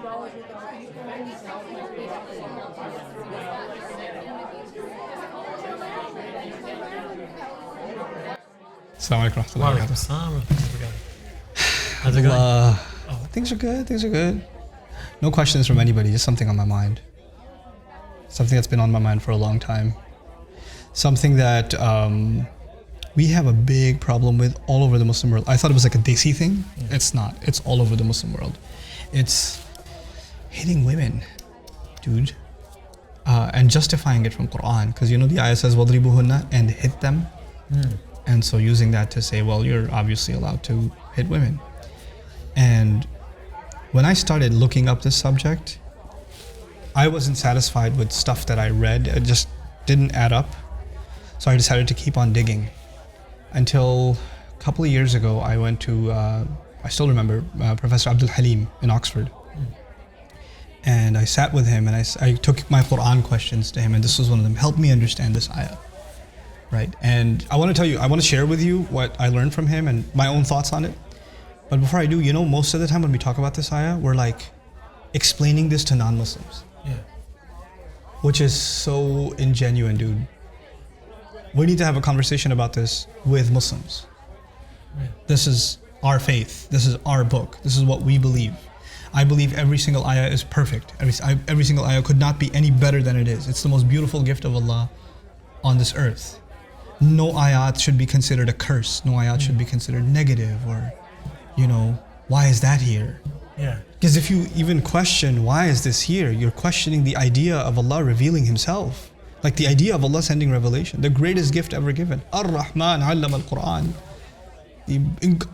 Assalamu alaikum warahmatullahi Walaikum wabarakatuh. salam. How's it going? Things are good, things are good. No questions from anybody, just something on my mind. Something that's been on my mind for a long time. Something that we have a big problem with all over the Muslim world. I thought it was like a Desi thing. It's not. It's all over the Muslim world. It's hitting women, dude. And justifying it from Quran. Because you know the ayah says, وَضْرِبُهُنَّ, and hit them. And so using that to say, well, you're obviously allowed to hit women. And when I started looking up this subject, I wasn't satisfied with stuff that I read. It just didn't add up. So I decided to keep on digging. Until a couple of years ago, I went to, I still remember, Professor Abdul Halim in Oxford. And I sat with him and I took my Quran questions to him, and this was one of them. Help me understand this ayah. Right? And I want to tell you, I want to share with you what I learned from him and my own thoughts on it. But before I do, you know, most of the time when we talk about this ayah, we're like explaining this to non-Muslims. Yeah. Which is so ingenuine, dude. We need to have a conversation about this with Muslims. Yeah. This is our faith. This is our book. This is what we believe. I believe every single ayah is perfect. Every single ayah could not be any better than it is. It's the most beautiful gift of Allah on this earth. No ayat should be considered a curse. No ayat should be considered negative or, you know, why is that here? Yeah. Because if you even question why is this here, you're questioning the idea of Allah revealing Himself. Like the idea of Allah sending revelation, the greatest gift ever given. Ar-Rahman allama al-Quran. The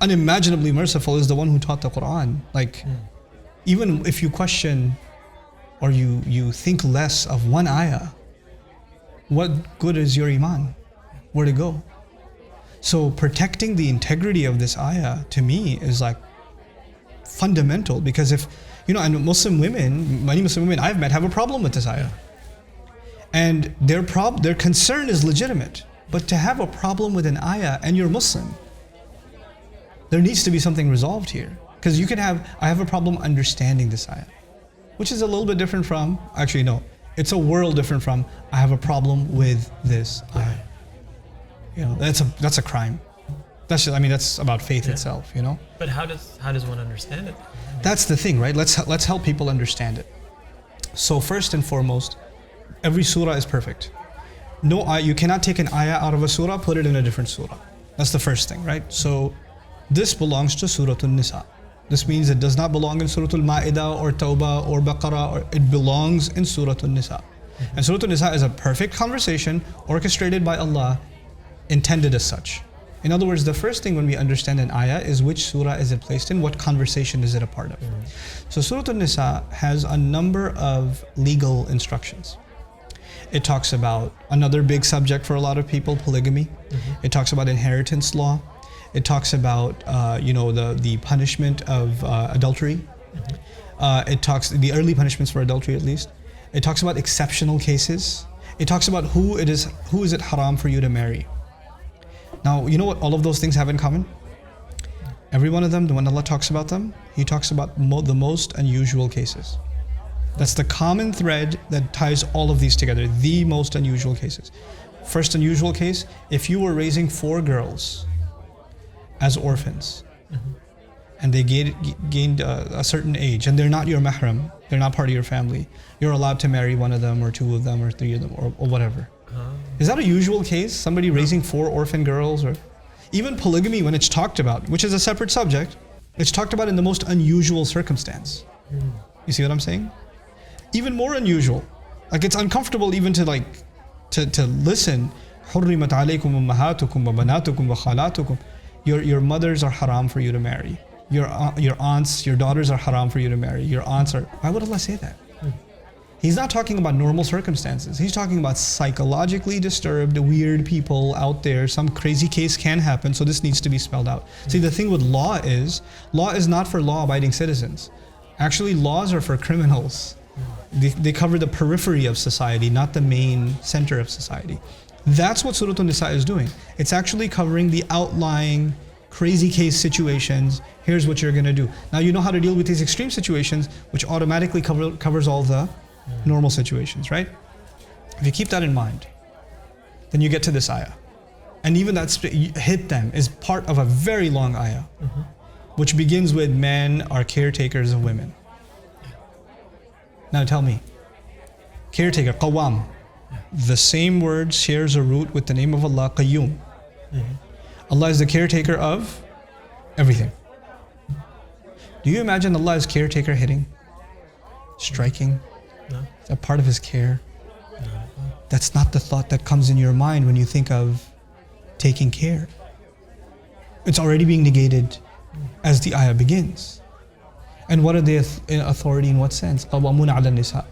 unimaginably merciful is the one who taught the Quran. Like, even if you question or you think less of one ayah, what good is your iman? Where'd it go? So protecting the integrity of this ayah to me is like fundamental, because if, you know, and many Muslim women I've met have a problem with this ayah. And their concern is legitimate. But to have a problem with an ayah and you're Muslim, there needs to be something resolved here. Because you can I have a problem understanding this ayah, which is a little bit different from, actually no, it's a world different from, I have a problem with this ayah. You know, that's a crime. That's about faith itself, you know? But how does one understand it? That's the thing, right? Let's help people understand it. So first and foremost, every surah is perfect. No, you cannot take an ayah out of a surah, put it in a different surah. That's the first thing, right? So this belongs to Surah An-Nisa. This means it does not belong in Surah Al-Ma'idah or Tawbah or Baqarah, or it belongs in Surah An-Nisa. And Surah An-Nisa is a perfect conversation orchestrated by Allah, intended as such. In other words, the first thing when we understand an ayah is which surah is it placed in, what conversation is it a part of. So Surah An-Nisa has a number of legal instructions. It talks about another big subject for a lot of people, polygamy. It talks about inheritance law. It talks about the punishment of adultery. It talks the early punishments for adultery, at least. It talks about exceptional cases. It talks about who is it haram for you to marry. Now, you know what all of those things have in common? Every one of them, when Allah talks about them, He talks about the most unusual cases. That's the common thread that ties all of these together, the most unusual cases. First unusual case, if you were raising 4 girls as orphans, and they gained a certain age, and they're not your mahram, they're not part of your family, you're allowed to marry one of them, or 2 of them, or 3 of them, or whatever. Is that a usual case? Somebody raising 4 orphan girls? Or even polygamy, when it's talked about, which is a separate subject, it's talked about in the most unusual circumstance. You see what I'm saying? Even more unusual. Like, it's uncomfortable even to listen. حُرِّمَتْ عَلَيْكُمْ أُمَّهَاتُكُمْ وَبَنَاتُكُمْ وَخَالَاتُكُمْ. Your mothers are haram for you to marry. Your aunts, your daughters are haram for you to marry. Your aunts are... Why would Allah say that? He's not talking about normal circumstances. He's talking about psychologically disturbed, weird people out there. Some crazy case can happen, so this needs to be spelled out. See, the thing with law is not for law-abiding citizens. Actually, laws are for criminals. They cover the periphery of society, not the main center of society. That's what Surah An-Nisa is doing. It's actually covering the outlying crazy case situations, here's what you're going to do. Now you know how to deal with these extreme situations, which automatically covers all the normal situations, right? If you keep that in mind, then you get to this ayah. And even that hit them is part of a very long ayah, which begins with men are caretakers of women. Now tell me, caretaker, qawwam, the same word shares a root with the name of Allah, qayyum. Allah is the caretaker of everything. Do you imagine Allah is caretaker hitting, striking? No. Is that part of His care? No. That's not the thought that comes in your mind when you think of taking care. It's already being negated as the ayah begins. And what are the authority in what sense? قَوَّامُونَ عَلَى النِّسَاءِ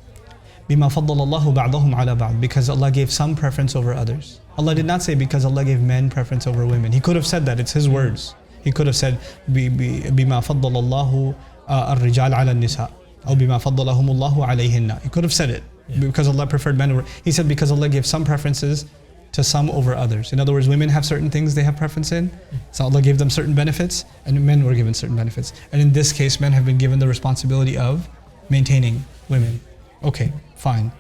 بِمَا فَضَّلَ اللَّهُ بَعْضَهُمْ عَلَى بَعْضٍ. Because Allah gave some preference over others. Allah did not say because Allah gave men preference over women. He could have said that, it's His words. He could have said بِمَا فَضَّلَ اللَّهُ الرِّجَالَ عَلَى النِّسَاءِ أو بِمَا فَضَّلَهُمُ اللَّهُ عَلَيْهِنَّ. He could have said it. Because Allah preferred men over. He said because Allah gave some preferences to some over others. In other words, women have certain things they have preference in. So Allah gave them certain benefits and men were given certain benefits. And in this case, men have been given the responsibility of maintaining women. Okay, fine.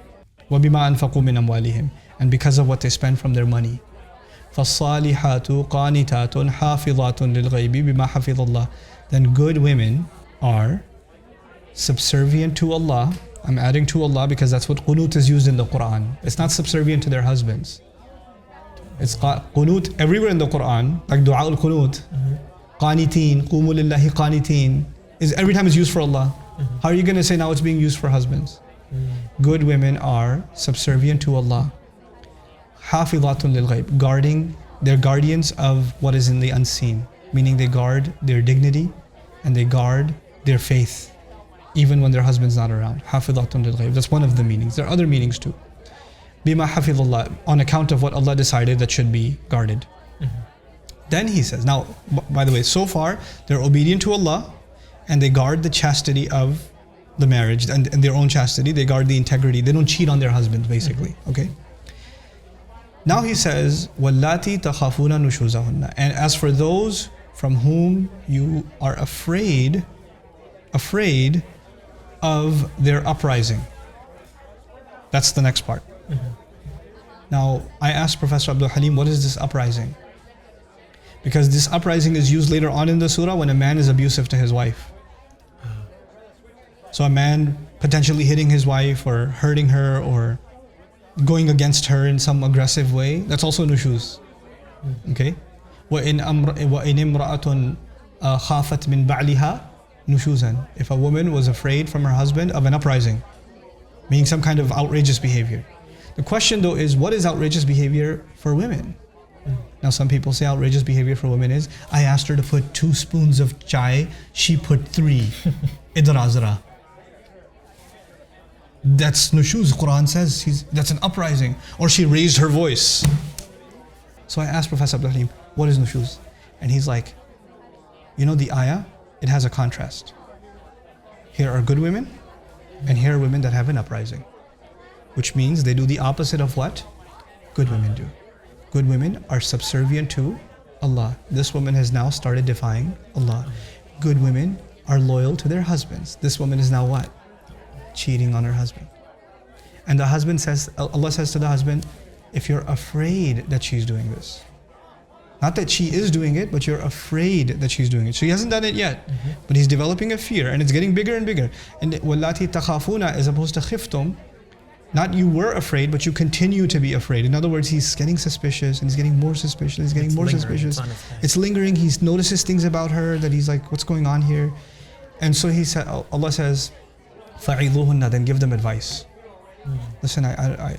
وَبِمَا أَنفَقُوا مِنْ أَمْوَالِهِمْ. And because of what they spend from their money. فَالصَّالِحَاتُ قَانِتَاتٌ حَافِظَاتٌ لِلْغَيْبِ بِمَا حَفِظَ اللَّهِ. Then good women are subservient to Allah. I'm adding to Allah because that's what qunut is used in the Quran. It's not subservient to their husbands. It's qunut everywhere in the Quran, like dua al-qunut. Qaniteen, qumu lillahi qaniteen, is every time it's used for Allah. How are you going to say now it's being used for husbands? Good women are subservient to Allah. Hafizatun lil ghayb, guarding, they're guardians of what is in the unseen. Meaning they guard their dignity and they guard their faith, even when their husband's not around. Hafizatun lil ghayb, that's one of the meanings. There are other meanings too. Bima hafidhullah, on account of what Allah decided that should be guarded. Then He says, now, by the way, so far, they're obedient to Allah and they guard the chastity of the marriage and their own chastity. They guard the integrity. They don't cheat on their husbands, basically. Okay? Now He says, وَاللَّاتِي تَخَافُونَ نُشُوزَهُنَّ. And as for those from whom you are afraid of their uprising. That's the next part. Now, I asked Professor Abdul Halim, what is this uprising? Because this uprising is used later on in the surah when a man is abusive to his wife. So a man potentially hitting his wife or hurting her or going against her in some aggressive way, that's also nushuz. Okay? وَإِنْ إِمْرَأَةٌ خَافَتْ مِنْ بَعْلِهَا نُشُوزًا. If a woman was afraid from her husband of an uprising, meaning some kind of outrageous behavior. The question though is, what is outrageous behavior for women? Now some people say outrageous behavior for women is, I asked her to put 2 spoons of chai, she put 3. Idrazra. That's nushuz, Quran says, that's an uprising. Or she raised her voice. So I asked Professor Abdul Halim, what is nushuz? And he's like, you know the ayah, it has a contrast. Here are good women, and here are women that have an uprising. Which means they do the opposite of what good women do. Good women are subservient to Allah. This woman has now started defying Allah. Good women are loyal to their husbands. This woman is now what? Cheating on her husband. And the husband says, Allah says to the husband, if you're afraid that she's doing this, not that she is doing it, but you're afraid that she's doing it. So he hasn't done it yet, but he's developing a fear and it's getting bigger and bigger. And وَاللَّاتِي تَخَافُونَ as opposed to khiftum, not you were afraid, but you continue to be afraid. In other words, he's getting suspicious and he's getting more suspicious. He's getting more suspicious. It's lingering. He notices things about her that he's like, what's going on here? And so he said, Allah says, فَعِظُوهُنَّ, then give them advice. Listen,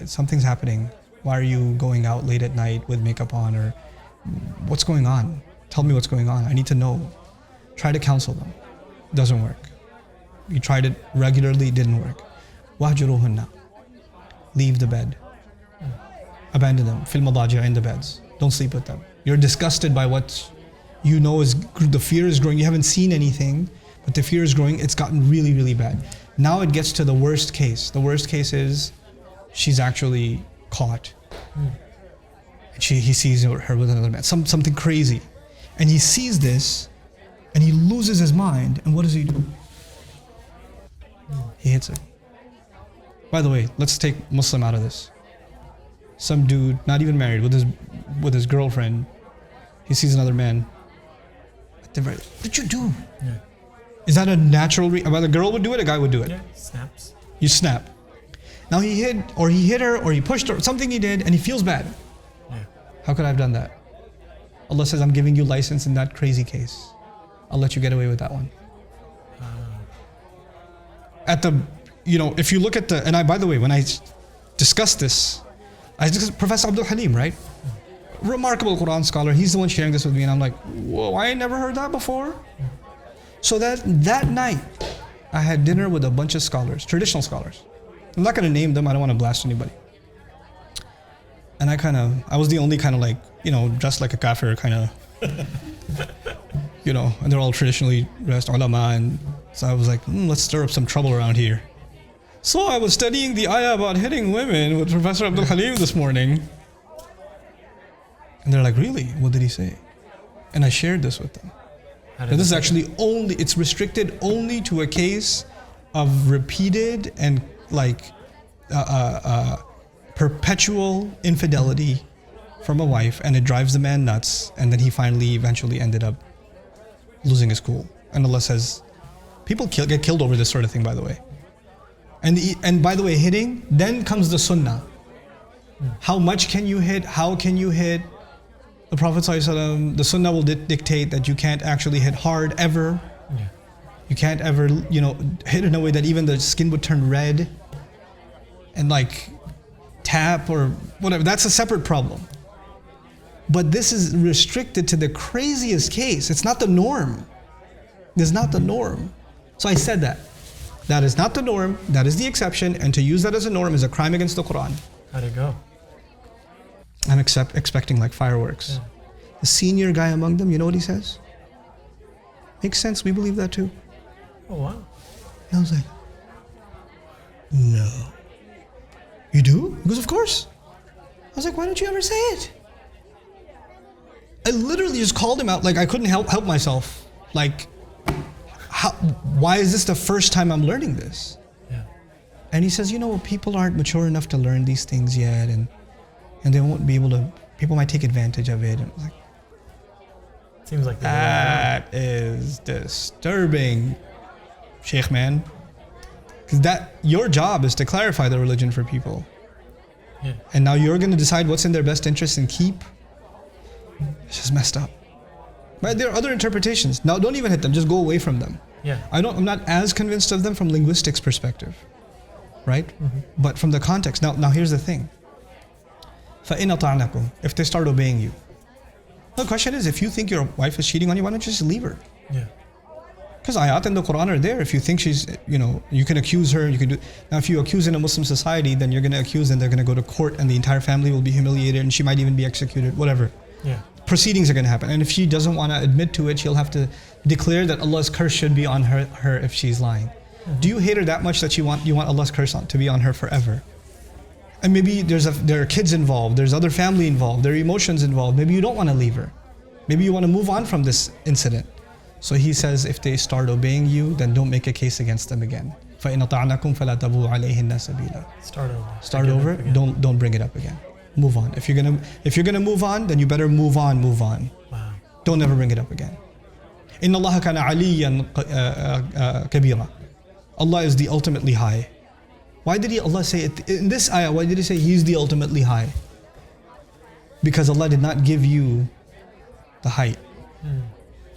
something's happening. Why are you going out late at night with makeup on? Or what's going on? Tell me what's going on. I need to know. Try to counsel them. Doesn't work. You tried it regularly, didn't work. وَهْجُرُوهُنَّ, leave the bed. Abandon them. Fil madaji', in the beds. Don't sleep with them. You're disgusted by what you know is, the fear is growing. You haven't seen anything, but the fear is growing. It's gotten really, really bad. Now it gets to the worst case. The worst case is she's actually caught. And he sees her with another man. Something crazy. And he sees this and he loses his mind. And what does he do? He hits her. By the way, let's take Muslim out of this. Some dude, not even married, with his girlfriend, he sees another man. What did you do? Yeah. Is that a natural a girl would do it, a guy would do it? Yeah. Snaps. You snap. Now he hit her, or he pushed her, something he did, and he feels bad. Yeah. How could I have done that? Allah says, I'm giving you license in that crazy case. I'll let you get away with that one. If you look at by the way, when I discussed this, Professor Abdul Halim, right? Remarkable Quran scholar. He's the one sharing this with me, and I'm like, whoa, I ain't never heard that before. So that night, I had dinner with a bunch of scholars, traditional scholars. I'm not going to name them. I don't want to blast anybody. And I was the only dressed like a kafir and they're all traditionally dressed ulama, and so I was like, let's stir up some trouble around here. So I was studying the ayah about hitting women with Professor Abdul Halim this morning. And they're like, really? What did he say? And I shared this with them. And this is actually it's restricted only to a case of repeated and perpetual infidelity from a wife, and it drives the man nuts, and then he eventually ended up losing his cool. And Allah says, people get killed over this sort of thing, by the way. And by the way, hitting, then comes the sunnah. How much can you hit? How can you hit? The Prophet ﷺ, the sunnah will dictate that you can't actually hit hard ever. Yeah. You can't ever, hit in a way that even the skin would turn red and tap or whatever. That's a separate problem. But this is restricted to the craziest case. It's not the norm. It's not the norm. So I said that. That is not the norm. That is the exception. And to use that as a norm is a crime against the Quran. How'd it go? I'm expecting fireworks. Yeah. The senior guy among them, you know what he says? Makes sense. We believe that too. Oh, wow. And I was like, no. You do? He goes, of course. I was like, why don't you ever say it? I literally just called him out. I couldn't help myself. Why is this the first time I'm learning this? Yeah. And he says, people aren't mature enough to learn these things yet, and they won't be able to, people might take advantage of it. And I was like, seems like that is disturbing, Sheikh man. Because your job is to clarify the religion for people. Yeah. And now you're going to decide what's in their best interest and keep. It's just messed up. Right? There are other interpretations. Now don't even hit them, just go away from them. Yeah. I'm not as convinced of them from linguistics perspective. Right? Mm-hmm. But from the context. Now here's the thing. فَإِنْ أَطَعْنَكُمْ, if they start obeying you. The question is, if you think your wife is cheating on you, why don't you just leave her? Yeah. Because ayat in the Quran are there. If you think she's, you can accuse her, you can do. Now if you accuse in a Muslim society, then you're going to accuse and they're going to go to court and the entire family will be humiliated and she might even be executed, whatever. Yeah. Proceedings are going to happen. And if she doesn't want to admit to it, she'll have to declare that Allah's curse should be on her if she's lying. Mm-hmm. Do you hate her that much that you want Allah's curse to be on her forever? And maybe there are kids involved, there's other family involved, there are emotions involved. Maybe you don't want to leave her. Maybe you want to move on from this incident. So he says, if they start obeying you, then don't make a case against them again. فَإِنْ أَطَعْنَكُمْ فَلَا تَبُغُوا عَلَيْهِنَّ سَبِيلًا. Start over. Don't bring it up again. Move on. If you're gonna move on, then you better move on. Wow. Don't ever bring it up again. إِنَّ اللَّهَ كَانَ عَلِيًّا كَبِيرًا. Allah is the ultimately high. Why did Allah say it in this ayah? Why did He say He's the ultimately high? Because Allah did not give you the height.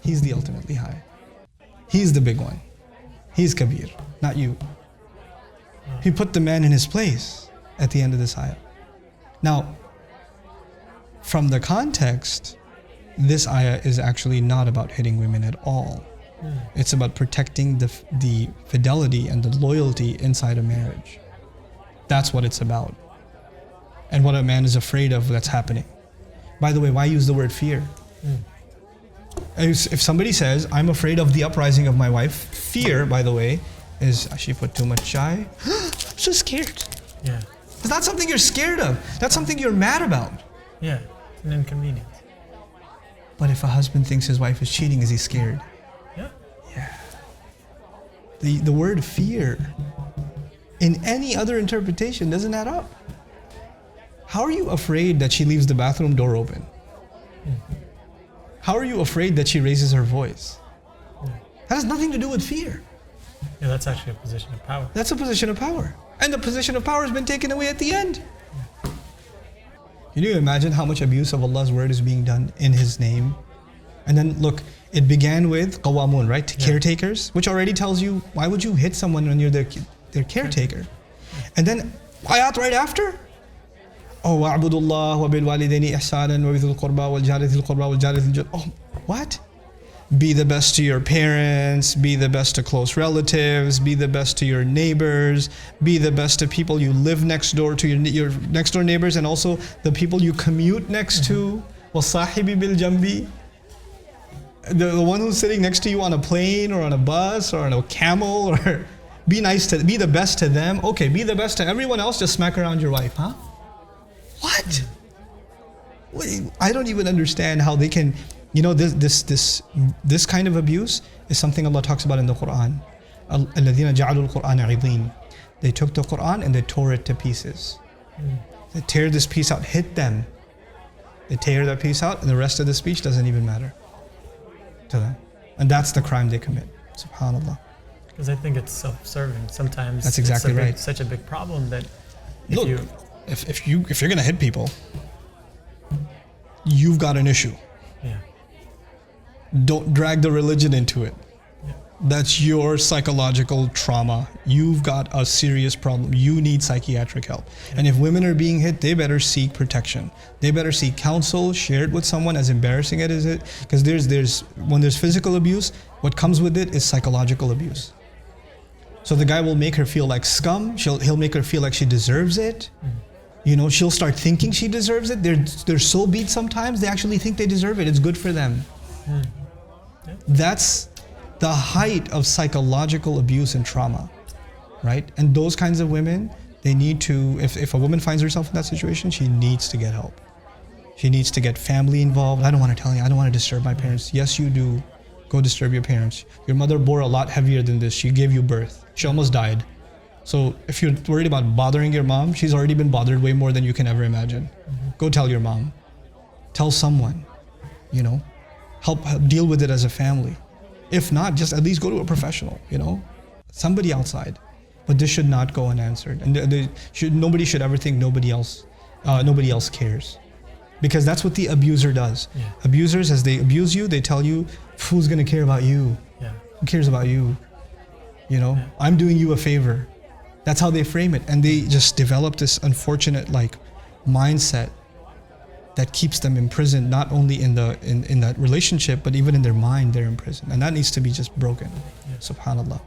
He's the ultimately high. He's the big one. He's Kabir, not you. He put the man in his place at the end of this ayah. Now, from the context, this ayah is actually not about hitting women at all. It's about protecting the fidelity and the loyalty inside a marriage. That's what it's about. And what a man is afraid of that's happening. By the way, why use the word fear? If somebody says, I'm afraid of the uprising of my wife, fear, by the way, is she put too much chai? I'm so scared. Yeah. It's not something you're scared of. That's something you're mad about. Yeah, it's an inconvenience. But if a husband thinks his wife is cheating, is he scared? Yeah. Yeah. The word fear in any other interpretation doesn't add up. How are you afraid that she leaves the bathroom door open? How are you afraid that she raises her voice? That has nothing to do with fear. Yeah, that's actually a position of power. That's a position of power. And the position of power has been taken away at the end. Can you imagine how much abuse of Allah's word is being done in His name? And then look, it began with qawamun, right? Caretakers, which already tells you, why would you hit someone when you're their caretaker? And then ayat right after, oh, wa'budullah wa bil walidaini ihsanan wa bidhil qurba wal jari dhil qurba wal jari dhil jud. Oh, what? Be the best to your parents, be the best to close relatives, be the best to your neighbors, be the best to people you live next door to, your next door neighbors, and also the people you commute next to. وَصَاحِبِ بِالْجَنْبِ. The one who's sitting next to you on a plane or on a bus or on a camel, or be the best to them. Okay, be the best to everyone else, just smack around your wife, huh? What? I don't even understand how they can. You know, this kind of abuse is something Allah talks about in the Quran. الَّذِينَ جَعَلُوا الْقُرْآنَ عِضِينَ. They took the Quran and they tore it to pieces. They tear this piece out, hit them. They tear that piece out, and the rest of the speech doesn't even matter to them. And that's the crime they commit. SubhanAllah. Because I think it's self-serving. Sometimes that's exactly right. It's such a big problem that if you're gonna hit people, you've got an issue. Yeah. Don't drag the religion into it. Yeah. That's your psychological trauma. You've got a serious problem. You need psychiatric help. And if women are being hit, they better seek protection. They better seek counsel, share it with someone, as embarrassing as it is. Because when there's physical abuse, what comes with it is psychological abuse. So the guy will make her feel like scum. He'll make her feel like she deserves it. You know, she'll start thinking she deserves it. They're so beat sometimes, they actually think they deserve it. It's good for them. Yeah. That's the height of psychological abuse and trauma, right? And those kinds of women, they need to, if a woman finds herself in that situation, she needs to get help. She needs to get family involved. I don't want to tell you, I don't want to disturb my parents. Yes, you do. Go disturb your parents. Your mother bore a lot heavier than this. She gave you birth. She almost died. So if you're worried about bothering your mom, she's already been bothered way more than you can ever imagine. Go tell your mom. Tell someone, you know. Help deal with it as a family. If not, just at least go to a professional, you know, somebody outside. But this should not go unanswered. And nobody should ever think nobody else cares. Because that's what the abuser does. Yeah. Abusers, as they abuse you, they tell you, who's gonna care about you? Yeah. Who cares about you? You know, I'm doing you a favor. That's how they frame it. And they just develop this unfortunate mindset that keeps them imprisoned, not only in that relationship, but even in their mind, they're imprisoned. And that needs to be just broken. Yeah. SubhanAllah.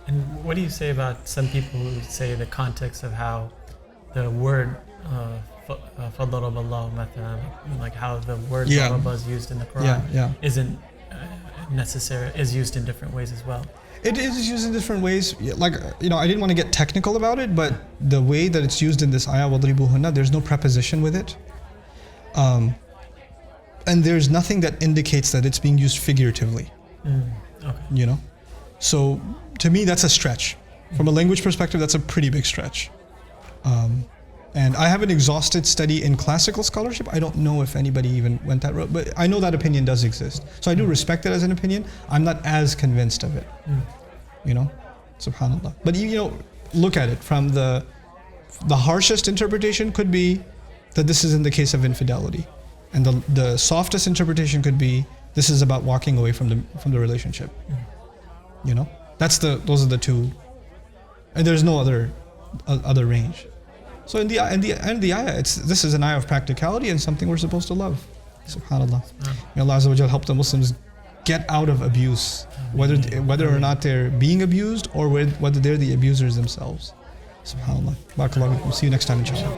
And what do you say about some people who say the context of how the word فَضَرَبَ اللَّهُ مَثَلًا, like how the word daraba is used in the Quran isn't necessary, is used in different ways as well? It is used in different ways. Like, you know, I didn't want to get technical about it, but the way that it's used in this ayah, وَضْرِبُوهُنَّ, there's no preposition with it. And there's nothing that indicates that it's being used figuratively. Okay. You know? So to me, that's a stretch. From a language perspective, that's a pretty big stretch. And I haven't exhausted study in classical scholarship. I don't know if anybody even went that route, but I know that opinion does exist. So I do respect it as an opinion. I'm not as convinced of it. You know? SubhanAllah. But you know, look at it from the harshest interpretation could be that this is in the case of infidelity. And the softest interpretation could be this is about walking away from the relationship. You know? Those are the two. And there's no other range. So in the ayah, this is an ayah of practicality and something we're supposed to love. SubhanAllah. May Allah Azza wa Jal help the Muslims get out of abuse, whether or not they're being abused or whether they're the abusers themselves. SubhanAllah. Barakallahu. See you next time, inshallah.